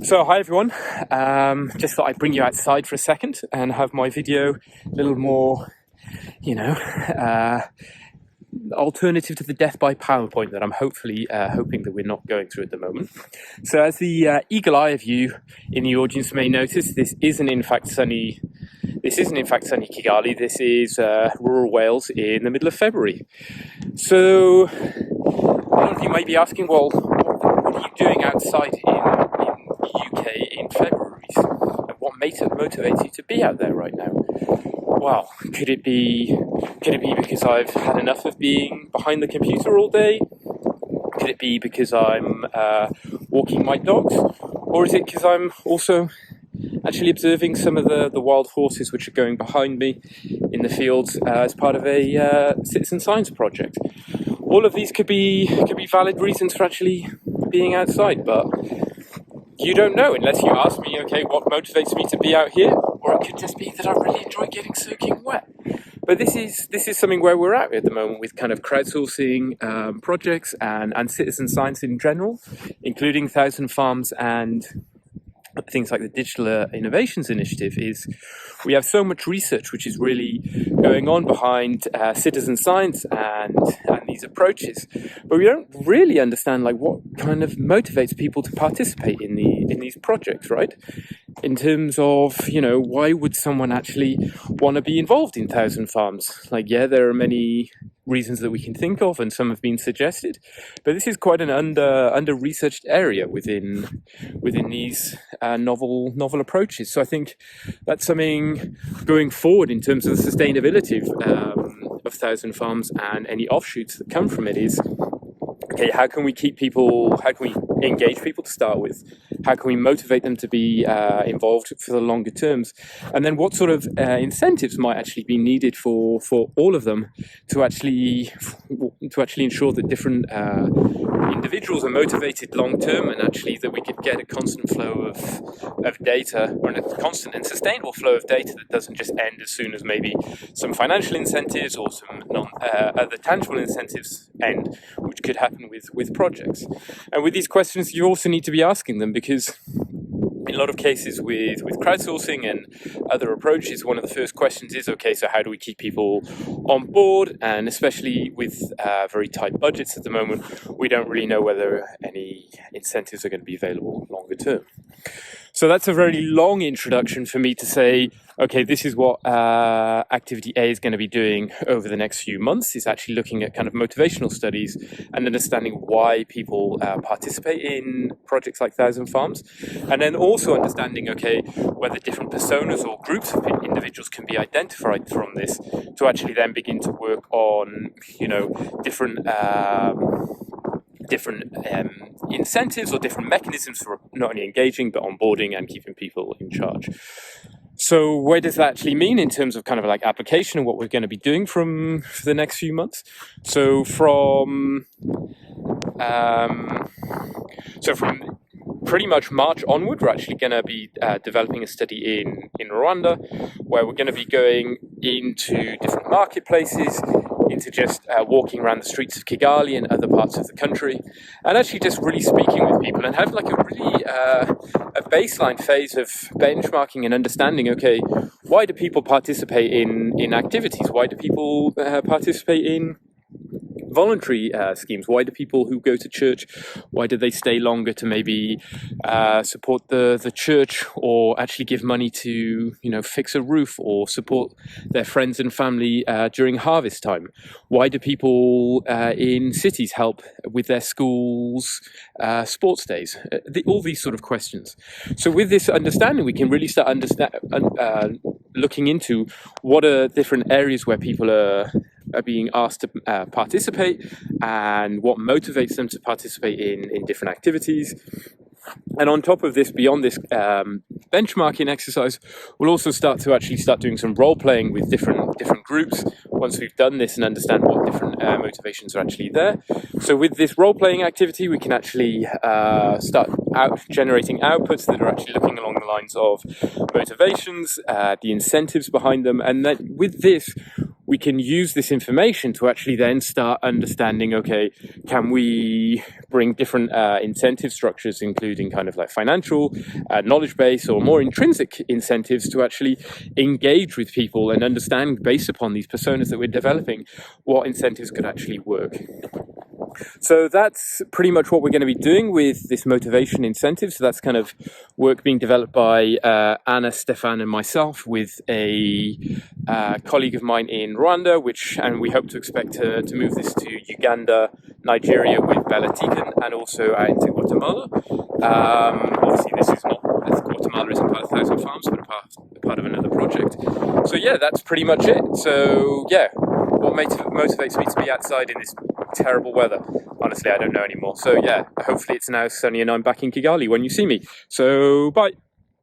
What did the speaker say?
So hi everyone, just thought I'd bring you outside for a second and have my video a little more, alternative to the death by PowerPoint that I'm hoping that we're not going through at the moment. So as the eagle eye of you in the audience may notice, this isn't in fact sunny Kigali. This is rural Wales in the middle of February. So a lot of you might be asking, well, what are you doing outside in the UK in February? And what motivates you to be out there right now? Well, could it be because I've had enough of being behind the computer all day? Could it be because I'm walking my dogs? Or is it because I'm also actually observing some of the wild horses which are going behind me in the fields as part of a citizen science project? All of these could be valid reasons for actually being outside, but you don't know unless you ask me, okay, what motivates me to be out here? Or it could just be that I really enjoy getting soaking wet. But this is something where we're at the moment with kind of crowdsourcing projects and citizen science in general, including 1,000 Farms and things like the Digital Innovations Initiative. Is we have so much research which is really going on behind citizen science and these approaches, but we don't really understand what kind of motivates people to participate in these projects, right? In terms of, why would someone actually want to be involved in 1,000 Farms? There are many reasons that we can think of, and some have been suggested, but this is quite an under-researched area within these novel approaches. So I think that's something going forward in terms of the sustainability of 1,000 Farms and any offshoots that come from it is, okay, how can we engage people to start with? How can we motivate them to be involved for the longer terms? And then what sort of incentives might actually be needed for all of them to actually ensure that different individuals are motivated long term, and actually that we could get a constant flow of data, or a constant and sustainable flow of data that doesn't just end as soon as maybe some financial incentives or some other tangible incentives end, which could happen with projects. And with these questions, you also need to be asking them, because in a lot of cases with crowdsourcing and other approaches, one of the first questions is, okay, so how do we keep people on board? And especially with very tight budgets at the moment, we don't really know whether any incentives are going to be available longer term. So that's a very long introduction for me to say, okay, this is what Activity A is going to be doing over the next few months, is actually looking at kind of motivational studies and understanding why people participate in projects like 1,000 Farms. And then also understanding, okay, whether different personas or groups of individuals can be identified from this to actually then begin to work on, different incentives or different mechanisms for not only engaging but onboarding and keeping people in charge. So where does that actually mean in terms of kind of application and what we're going to be doing for the next few months? So from pretty much March onward, we're actually going to be developing a study in Rwanda, where we're going to be going into different marketplaces, into just walking around the streets of Kigali and other parts of the country, and actually just really speaking with people and have a really a baseline phase of benchmarking and understanding, okay, why do people participate in activities? Why do people participate in voluntary schemes? Why do people who go to church, why do they stay longer to maybe support the church, or actually give money to fix a roof or support their friends and family during harvest time? Why do people in cities help with their schools sports days? All these sort of questions. So with this understanding, we can really start looking into what are different areas where people are being asked to participate, and what motivates them to participate in different activities. And on top of this, beyond this benchmarking exercise, we'll also start doing some role playing with different groups once we've done this and understand what different motivations are actually there. So with this role playing activity, we can actually start generating outputs that are actually looking along the lines of motivations, the incentives behind them, and then with this, we can use this information to actually then start understanding, okay, can we bring different incentive structures, including kind of like financial, knowledge base, or more intrinsic incentives to actually engage with people and understand, based upon these personas that we're developing, what incentives could actually work. So that's pretty much what we're going to be doing with this motivation incentive. So that's kind of work being developed by Anna, Stefan, and myself with a colleague of mine in Rwanda, and we hope to expect to move this to Uganda, Nigeria with Bella Tikan, and also into Guatemala. Obviously, Guatemala isn't part of 1,000 Farms, but a part of another project. So yeah, that's pretty much it. So yeah, what motivates me to be outside in this terrible weather? Honestly, I don't know anymore. So yeah, hopefully it's now sunny and I'm back in Kigali when you see me. So bye.